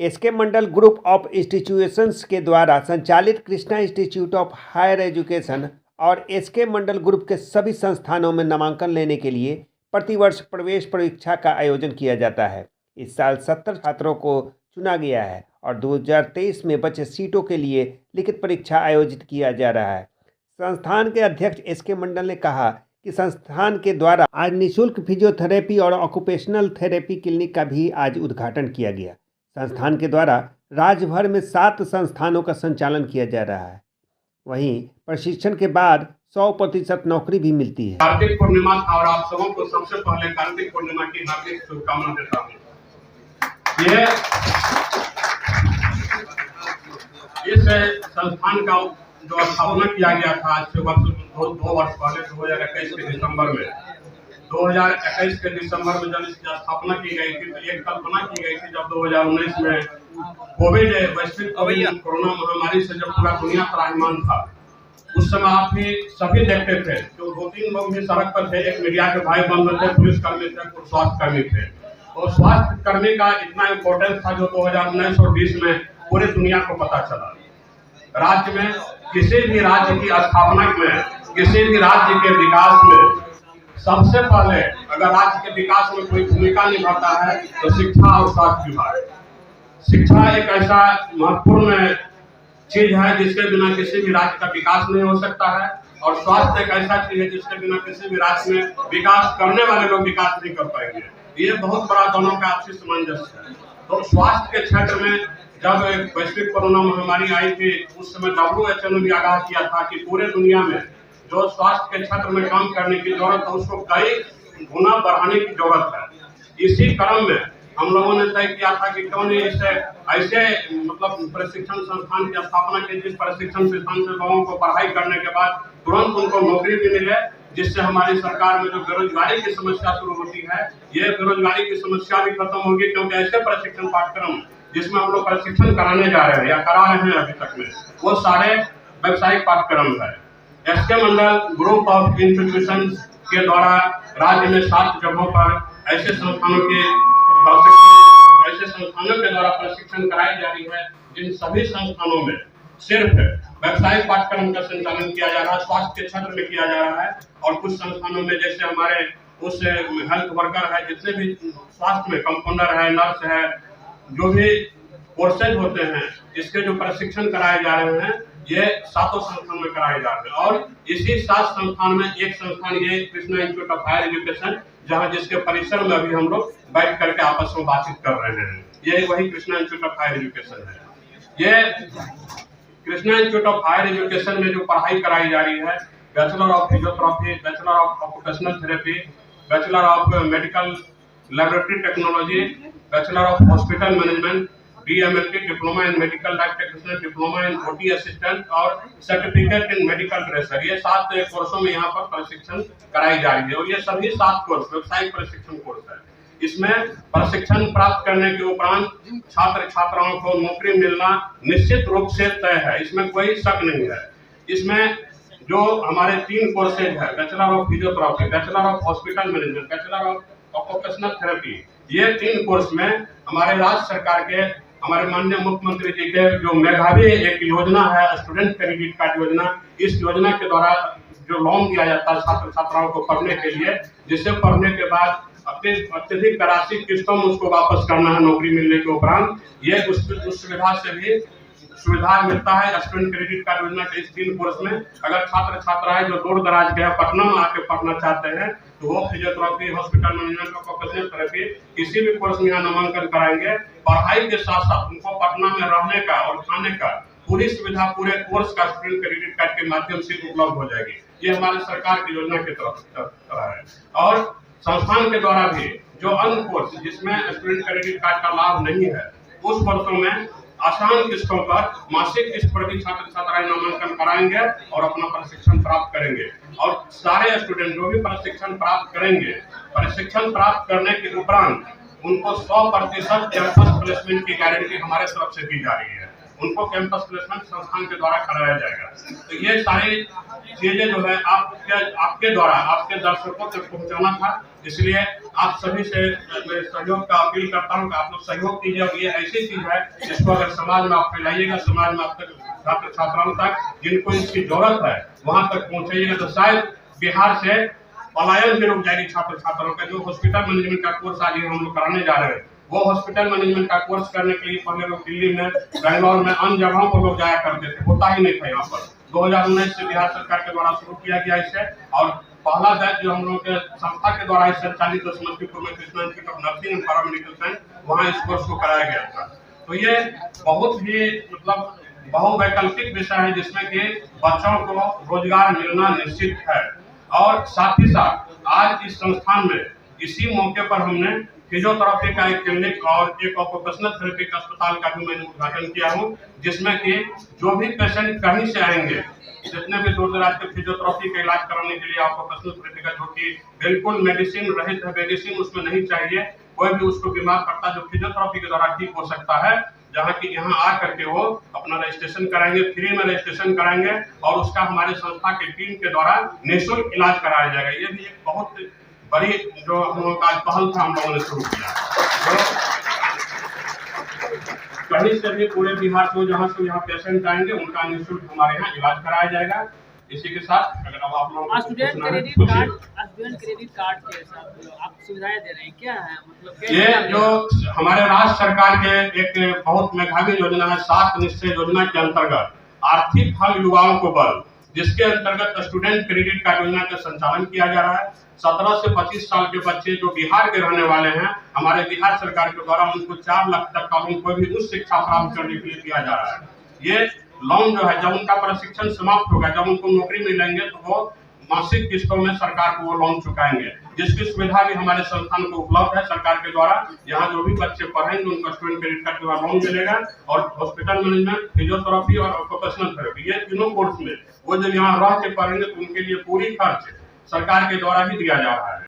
SK Mandal Group of Institutions के द्वारा संचालित Krishna Institute of Higher Education और एसके मंडल ग्रुप के सभी संस्थानों में नामांकन लेने के लिए प्रतिवर्ष प्रवेश परीक्षा का आयोजन किया जाता है। इस साल 70 छात्रों को चुना गया है और 2023 में बचे सीटों के लिए लिखित परीक्षा आयोजित किया जा रहा है। संस्थान के अध्यक्ष एसके मंडल ने कहा कि संस्थान के द्वारा आज निःशुल्क फिजियोथेरेपी और ऑक्यूपेशनल थेरेपी क्लिनिक का भी आज उद्घाटन किया गया। संस्थान के द्वारा राज्य भर में 7 संस्थानों का संचालन किया जा रहा है। वहीं प्रशिक्षण के बाद 100% नौकरी भी मिलती है। कार्तिक पूर्णिमा और आप सबों को सबसे पहले कार्तिक पूर्णिमा की हार्दिक शुभकामनाएं देता हूँ। इस संस्थान का जो स्थापना किया गया था आज से दो वर्ष पहले 2021 के दिसंबर में 2021 के दिसंबर में जब इसकी स्थापना की गई थी तो एक कल्पना की गई थी जब 2019 में कोविड वैश्विक कोरोना महामारी से जब पूरा दुनिया त्राहिमाम था। उस समय आप भी सभी देखते थे जो 2-3 लोग भी सड़क पर थे, एक मीडिया के भाई बंधु थे, पुलिस कर्मी थे, कुछ स्वास्थ्य कर्मी थे। और स्वास्थ्य कर्मी का इतना इम्पोर्टेंस था जो 2019 और 20 में पूरे दुनिया को पता चला। राज्य में किसी भी राज्य की स्थापना में, किसी भी राज्य के विकास में सबसे पहले अगर राज्य के विकास में कोई भूमिका निभाता है तो शिक्षा और स्वास्थ्य विभाग। शिक्षा एक ऐसा महत्वपूर्ण चीज है जिसके बिना किसी भी राज्य का विकास नहीं हो सकता है, और स्वास्थ्य एक ऐसा चीज है जिसके बिना किसी भी राज्य में विकास करने वाले लोग विकास नहीं कर पाएंगे। ये बहुत बड़ा दोनों का आपसी सामंजस्य है। तो स्वास्थ्य के क्षेत्र में जब वैश्विक कोरोना महामारी आई थी उस समय WHO ने भी आगाह किया था कि पूरे दुनिया में जो स्वास्थ्य के क्षेत्र में काम करने की जरूरत है उसको कई गुना बढ़ाने की जरूरत है। इसी क्रम में हम लोगों ने तय किया था कि क्यों नहीं ऐसे मतलब प्रशिक्षण संस्थान की स्थापना की जिस प्रशिक्षण संस्थान से लोगों को पढ़ाई करने के बाद तुरंत उनको नौकरी भी मिले, जिससे हमारी सरकार में जो बेरोजगारी की समस्या शुरू होती है ये बेरोजगारी की समस्या भी खत्म होगी। क्योंकि ऐसे प्रशिक्षण पाठ्यक्रम जिसमें हम लोग प्रशिक्षण कराने जा रहे हैं या करा रहे हैं अभी तक में वो सारे व्यावसायिक पाठ्यक्रम है। SK Mandal Group of Institution के द्वारा राज्य में 7 जगहों पर ऐसे संस्थानों के द्वारा प्रशिक्षण कराई जा रही है जिन सभी संस्थानों में सिर्फ व्यावसायिक पाठ्यक्रम का संचालन किया जा रहा है, स्वास्थ्य के क्षेत्र में किया जा रहा है। और कुछ संस्थानों में जैसे हमारे उस हेल्थ वर्कर है, जितने भी स्वास्थ्य में कंपाउंडर है, नर्स है, जो भी कोर्सेज होते हैं इसके जो प्रशिक्षण कराए जा रहे हैं ये 7 संस्थान में कराए जा रहे हैं। और इसी 7 संस्थान में एक संस्थान ये Krishna Institute of Higher Education जहाँ जिसके परिसर में अभी हम लोग बैठ करके आपस में बातचीत कर रहे हैं, ये वही Krishna Institute of Higher Education है। ये Krishna Institute of Higher Education में जो पढ़ाई कराई जा रही है bachelor of physiotherapy, bachelor of occupational therapy, bachelor of medical laboratory technology, bachelor of hospital management, DMLT diploma in medical lab technician, diploma in OT assistant और सर्टिफिकेट इन मेडिकल ड्रेसर, ये 7 कोर्सों में यहाँ पर प्रशिक्षण कराई जा रही है। और ये सभी 7 कोर्स व्यावसायिक प्रशिक्षण कोर्स है। इसमें प्रशिक्षण प्राप्त करने के उपरांत छात्र छात्राओं को नौकरी मिलना निश्चित रूप से तय है, इसमें कोई शक नहीं है। इसमें जो हमारे 3 कोर्सेज है, bachelor of physiotherapy, bachelor of hospital management, bachelor of occupational therapy, ये 3 कोर्स में हमारे राज्य सरकार के हमारे माननीय मुख्यमंत्री जी के जो मेधावी एक योजना है स्टूडेंट क्रेडिट कार्ड योजना, इस योजना के द्वारा जो लोन दिया जाता है छात्र छात्राओं को पढ़ने के लिए, जिसे पढ़ने के बाद अत्यधिक राशि किस्तों में उसको वापस करना है नौकरी मिलने के उपरांत, ये उस सुविधा से भी सुविधा मिलता है। स्टूडेंट क्रेडिट कार्ड योजना के इस 3 कोर्स में अगर छात्र छात्राएं जो दूर दराज के पटना में आके पढ़ना चाहते हैं तो वो physiotherapy, hospital management, occupational therapy किसी भी कोर्स में यहाँ नामांकन कराएंगे। पढ़ाई के साथ साथ उनको पटना में रहने का और खाने का पूरी सुविधा पूरे कोर्स का स्टूडेंट क्रेडिट कार्ड के माध्यम से उपलब्ध हो जाएगी। ये हमारे सरकार की योजना की तरफ है। और संस्थान के द्वारा भी जो अन्य कोर्स जिसमें स्टूडेंट क्रेडिट कार्ड का लाभ नहीं है उस कोर्सों में आसान किस्तों पर मासिक किस्त पर भी छात्र छात्राएं नामांकन कराएंगे और अपना प्रशिक्षण प्राप्त करेंगे। और सारे स्टूडेंट जो भी प्रशिक्षण प्राप्त करेंगे, प्रशिक्षण प्राप्त करने के उपरांत उनको 100% कैंपस प्लेसमेंट की गारंटी हमारे तरफ से दी जा रही है। उनको कैंपस प्लेसमेंट संस्थान के द्वारा कराया जाएगा। तो ये सारी चीजें जो है आपके द्वारा आपके दर्शकों तक पहुंचाना था, इसलिए आप सभी से मैं सहयोग का अपील करता हूँ कि आप लोग सहयोग कीजिए। और ये ऐसी चीज है जिसको अगर समाज में आप फैलाइएगा, समाज में आप तक छात्र छात्राओं तक जिनको इसकी जरूरत है वहां तक पहुंचाइएगा, तो शायद बिहार से पलायन भी रुक जाएगी छात्र छात्राओं का। जो हॉस्पिटल मैनेजमेंट का कोर्स आज हम लोग कराने जा रहे हैं, वो हॉस्पिटल मैनेजमेंट का कोर्स करने के लिए पहले लोग दिल्ली में, बेंगलोर में, अन्य जगहों पर लोग जाया करते थे, होता ही नहीं था यहाँ पर। 2019 से बिहार सरकार के द्वारा शुरू किया गया इसे, और पहला बैच जो हम लोग के संस्था के द्वारा संचालित समस्तीपुर में Krishna Institute of nursing and paramedical science, वहाँ इस कोर्स को कराया गया था। तो ये बहुत ही मतलब बहुवैकल्पिक विषय है जिसमें कि बच्चों को रोजगार मिलना निश्चित है। और साथ ही साथ आज इस संस्थान में इसी मौके पर हमने फिजियोथेरेपी का एक क्लिनिक और एक ऑक्यूपेशनल थेरेपी का अस्पताल का भी मैंने उद्घाटन किया हूँ, जिसमें कि जो भी पेशेंट कहीं से आएंगे, जितने भी दूर दराज के फिजियोथेरेपी का इलाज कराने के लिए ऑक्यूपेशनल थेरेपी का, जो कि बिल्कुल मेडिसिन रहित है, मेडिसिन उसमें नहीं चाहिए, कोई भी उसको बीमार पड़ता है जो फिजियोथेरेपी के द्वारा ठीक हो सकता है, जहाँ की यहाँ आ करके वो अपना रजिस्ट्रेशन कराएंगे, फ्री में रजिस्ट्रेशन कराएंगे और उसका हमारे संस्था की टीम के द्वारा निःशुल्क इलाज कराया जाएगा। ये भी एक बहुत बड़ी जो हम लोगों का पहल था, हम लोगों ने शुरू किया। तो कहीं से भी पूरे बिहार को जहाँ से यहाँ पेशेंट आएंगे उनका निःशुल्क हमारे यहाँ इलाज कराया जाएगा। इसी के साथ अगर अब आप लोग स्टूडेंट क्रेडिट कार्ड के साथ आप सुविधाएं दे रहे हैं, क्या है मतलब? ये जो हमारे राज्य सरकार के एक बहुत मेधावी योजना है, 7 निश्चय योजना के अंतर्गत आर्थिक हल युवाओं को बल, जिसके अंतर्गत स्टूडेंट क्रेडिट कार्ड योजना का संचालन किया जा रहा है। 17 से 25 साल के बच्चे जो बिहार के रहने वाले हैं, हमारे बिहार सरकार के द्वारा उनको 4 लाख तक का उनको भी उच्च शिक्षा प्राप्त करने के लिए दिया जा रहा है। ये लोन जो है जब उनका प्रशिक्षण समाप्त होगा, जब उनको नौकरी मिलेंगे, तो वो मासिक किस्तों में सरकार को वो लोन चुकाएंगे, जिसकी सुविधा भी हमारे संस्थान को उपलब्ध है सरकार के द्वारा। यहाँ जो भी बच्चे पढ़ेंगे उनको स्टूडेंट क्रेडिट कार्ड के द्वारा लोन मिलेगा। और हॉस्पिटल मैनेजमेंट, फिजियोथेरेपी और ऑक्यूपेशनल थेरेपी, ये तीनों कोर्स में वो जब यहाँ रह के पढ़ेंगे तो उनके लिए पूरी खर्च सरकार के द्वारा ही दिया जा रहा है।